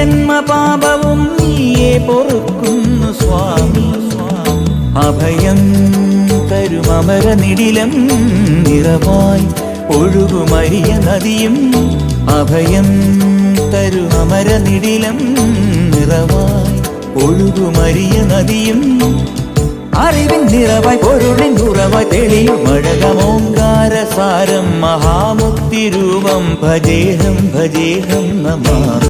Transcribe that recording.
ജന്മപാപവും നീയേ പൊറുക്കുന്നു സ്വാമി. അഭയം തരുമമര നിടിലം നിറവായി ഒഴുകുമരിയ നദിയും. അഭയം തരുമമര നിടിലം നിറവായി ഒഴുകുമരിയ നദിയും. അറിവിൻ നിറവായി പൊരുളിൻ ഉറവായി തെളിയും അഴകമോങ്കാരസാരം മഹാമുക്തി രൂപം ഭജേഹം ഭജേഹം നമാമി.